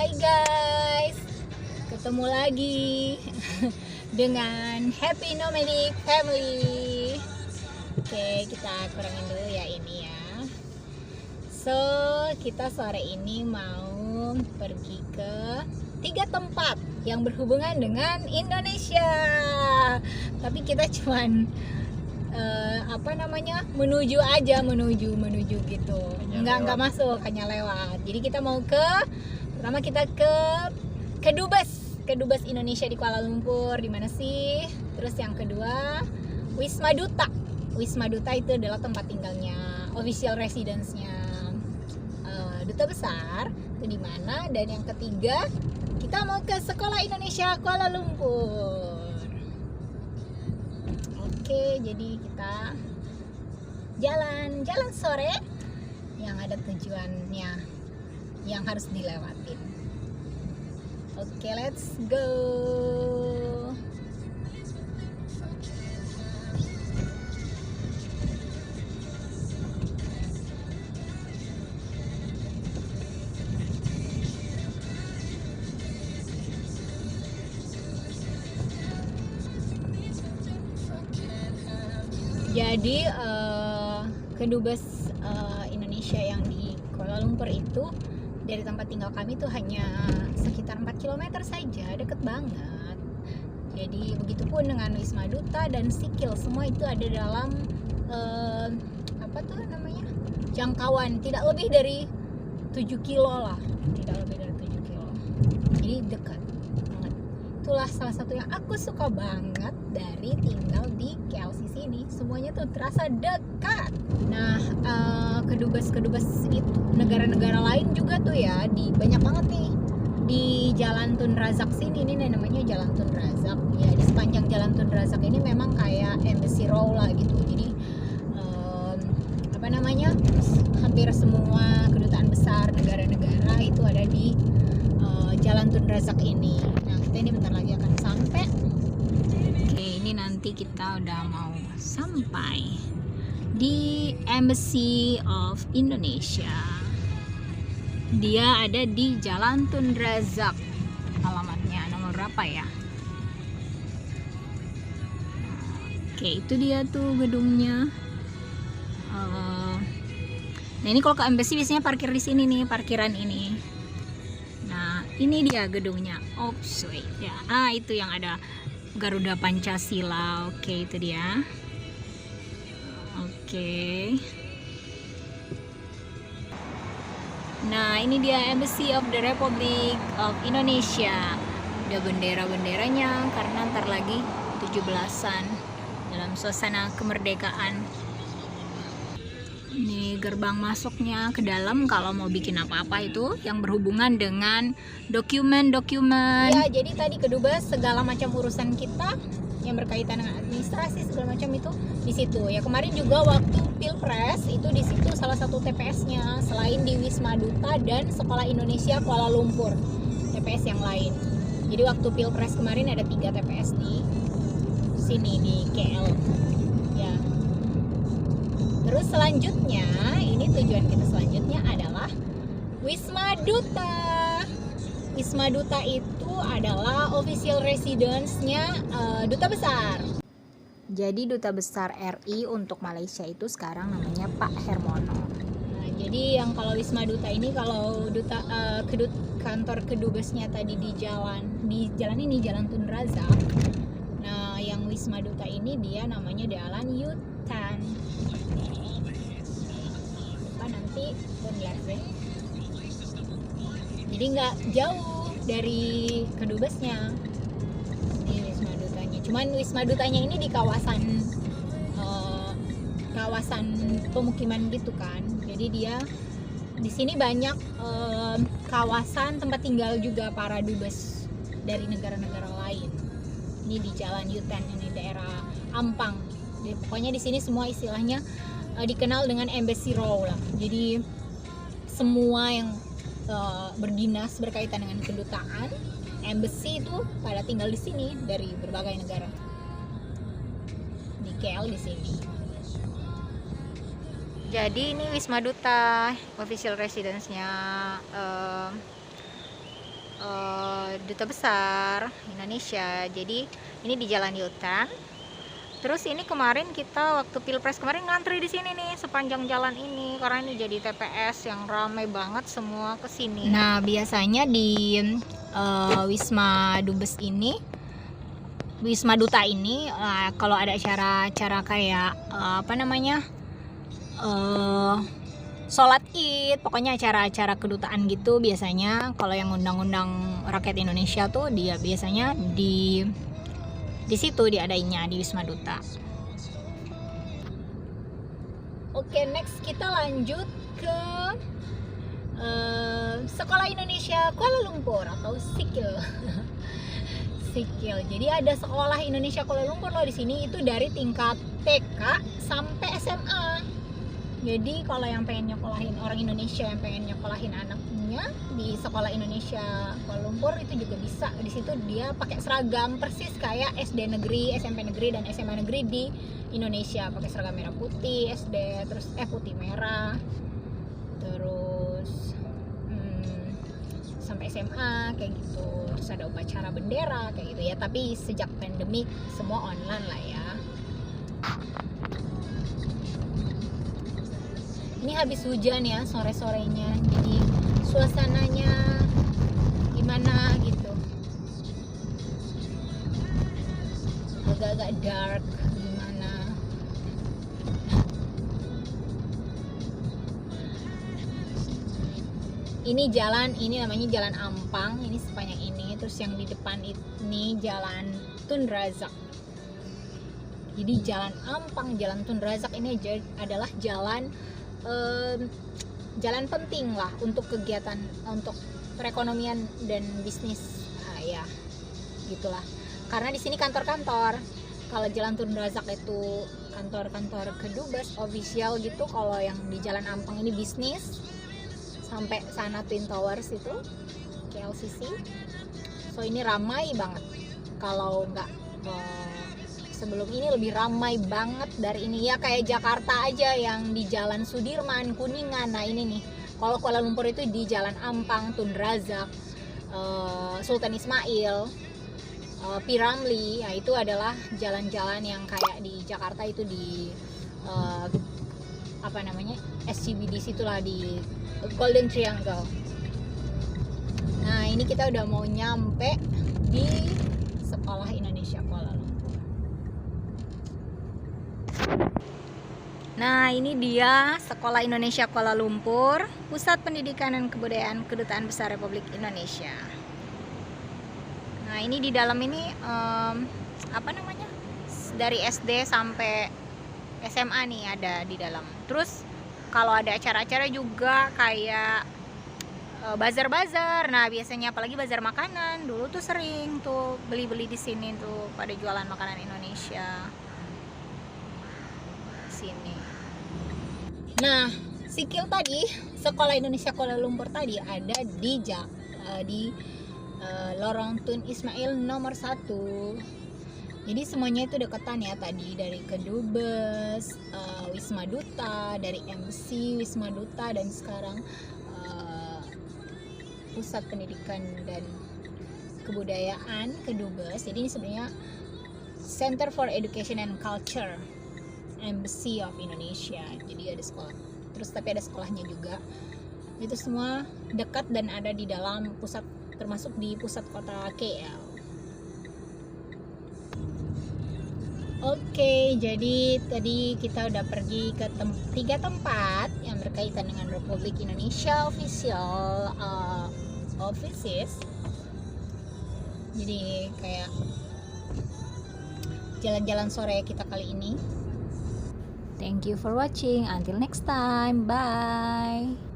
Hai guys, ketemu lagi dengan Happy Nomadic Family. Oke, kita kurangin dulu ya ini ya. So, kita sore ini mau pergi ke 3 tempat yang berhubungan dengan Indonesia. Tapi kita cuman menuju gitu, nggak masuk, hanya lewat. Jadi kita mau pertama kita ke Kedubes Indonesia di Kuala Lumpur. Di mana sih? Terus yang kedua Wisma Duta itu adalah tempat tinggalnya, official residence-nya duta besar itu di mana. Dan yang ketiga kita mau ke Sekolah Indonesia Kuala Lumpur. Oke, jadi kita jalan sore yang ada tujuannya yang harus dilewatin. Oke, let's go. Jadi Kedubes Indonesia yang di Kuala Lumpur itu dari tempat tinggal kami tuh hanya sekitar 4 km saja, deket banget. Jadi begitupun dengan Wisma Duta dan Sikil, semua itu ada dalam jangkauan tidak lebih dari 7 kilo lah, jadi dekat banget. Itulah salah satu yang aku suka banget dari tinggal di KLCC ini, semuanya tuh terasa dekat. Nah, kedubes itu negara-negara lain juga tuh ya, banyak banget nih di Jalan Tun Razak sini. Ini namanya Jalan Tun Razak ya. Di sepanjang Jalan Tun Razak ini memang kayak Embassy Row lah gitu. Jadi hampir semua kedutaan besar negara-negara itu ada di Jalan Tun Razak ini. Nah, kita ini bentar lagi akan sampai. Oke, ini nanti kita udah mau sampai di Embassy of Indonesia. Dia ada di Jalan Tun Razak. Alamatnya nomor berapa ya? Oke, itu dia tuh gedungnya. Nah, ini kalau ke Embassy biasanya parkir di sini nih, parkiran ini. Nah, ini dia gedungnya. Oh, sweet ya. Itu yang ada Garuda Pancasila. Oke, itu dia. Oke. Nah, ini dia Embassy of the Republic of Indonesia. Ada bendera-benderanya karena ntar lagi 17-an dalam suasana kemerdekaan. Ini gerbang masuknya ke dalam kalau mau bikin apa-apa itu yang berhubungan dengan dokumen-dokumen. Ya, jadi tadi Kedubes segala macam urusan kita yang berkaitan dengan administrasi segala macam itu di situ. Ya, kemarin juga waktu Pilpres itu di situ salah satu TPS-nya selain di Wisma Duta dan Sekolah Indonesia Kuala Lumpur. TPS yang lain. Jadi waktu Pilpres kemarin ada 3 TPS di sini di KL. Ya. Terus selanjutnya, ini tujuan kita selanjutnya adalah Wisma Duta. Wisma Duta itu adalah official residence-nya duta besar. Jadi duta besar RI untuk Malaysia itu sekarang namanya Pak Hermono. Nah, jadi yang kalau Wisma Duta ini, kalau kantor kedubesnya tadi di jalan ini Jalan Tun Razak. Nah, yang Wisma Duta ini dia namanya Jalan Yutan. Nanti jadi nggak jauh dari kedubesnya di Wisma Dutanya. Cuman Wisma Dutanya ini di kawasan pemukiman gitu kan. Jadi dia di sini banyak kawasan tempat tinggal juga para dubes dari negara-negara lain. Ini di Jalan Yutan, ini daerah Ampang. Jadi pokoknya di sini semua istilahnya dikenal dengan Embassy Row lah. Jadi semua yang berdinas berkaitan dengan kedutaan, embassy itu pada tinggal di sini dari berbagai negara. Di KL di sini. Jadi ini Wisma Duta, official residence-nya Duta Besar Indonesia. Jadi ini di Jalan Yutan. Terus ini kemarin kita waktu Pilpres kemarin ngantri di sini nih sepanjang jalan ini karena ini jadi TPS yang ramai banget semua ke sini. Nah, biasanya di Wisma Dubes ini, Wisma Duta ini kalau ada acara kayak sholat Id, pokoknya acara-acara kedutaan gitu, biasanya kalau yang undang-undang rakyat Indonesia tuh dia biasanya di situ diadainya di Wisma Duta. Oke, next kita lanjut ke Sekolah Indonesia Kuala Lumpur atau SIKIL. SIKIL. Jadi ada Sekolah Indonesia Kuala Lumpur loh di sini, itu dari tingkat TK sampai SMA. Jadi kalau yang pengen nyekolahin orang Indonesia yang pengen nyekolahin anaknya di Sekolah Indonesia Kuala Lumpur itu juga bisa. Di situ dia pakai seragam persis kayak SD negeri, SMP negeri dan SMA negeri di Indonesia, pakai seragam merah putih SD, terus putih merah, terus sampai SMA kayak gitu. Terus ada upacara bendera kayak gitu ya. Tapi sejak pandemik semua online lah ya. Ini habis hujan ya sore-sorenya, jadi suasananya gimana gitu, agak-agak dark gimana. Ini jalan, ini namanya Jalan Ampang, ini sepanjang ini. Terus yang di depan ini Jalan Tun Razak. Jadi Jalan Ampang, Jalan Tun Razak ini adalah jalan penting lah untuk kegiatan, untuk perekonomian dan bisnis. Ya gitulah, karena di sini kantor-kantor. Kalau Jalan Tun Razak itu kantor-kantor kedubes official gitu. Kalau yang di Jalan Ampang ini bisnis, sampai sana Twin Towers itu KLCC. So ini ramai banget. Kalau nggak sebelum ini lebih ramai banget dari ini ya, kayak Jakarta aja yang di Jalan Sudirman, Kuningan. Nah ini nih, kalau Kuala Lumpur itu di Jalan Ampang, Tun Razak, Sultan Ismail, P. Ramlee. Ya itu adalah jalan-jalan yang kayak di Jakarta itu di SCBD situlah, di Golden Triangle. Nah ini kita udah mau nyampe di Sekolah Indonesia Kuala Lumpur. Nah ini dia Sekolah Indonesia Kuala Lumpur, Pusat Pendidikan dan Kebudayaan Kedutaan Besar Republik Indonesia. Nah ini di dalam ini dari SD sampai SMA nih ada di dalam. Terus kalau ada acara-acara juga kayak bazar-bazar. Nah biasanya apalagi bazar makanan, dulu tuh sering tuh beli-beli di sini tuh pada jualan makanan Indonesia sini. Nah, SIKIL tadi, Sekolah Indonesia Kuala Lumpur tadi ada di Lorong Tun Ismail nomor 1. Jadi semuanya itu deketan ya tadi, dari Kedubes, Wisma Duta, dari MC Wisma Duta, dan sekarang Pusat Pendidikan dan Kebudayaan Kedubes. Jadi ini sebenarnya Center for Education and Culture, Embassy of Indonesia. Jadi ada sekolah, terus tapi ada sekolahnya juga. Itu semua dekat dan ada di dalam pusat, termasuk di pusat kota KL. Oke, jadi tadi kita udah pergi ke 3 tempat yang berkaitan dengan Republik Indonesia official offices. Jadi kayak jalan-jalan sore kita kali ini. Thank you for watching. Until next time. Bye.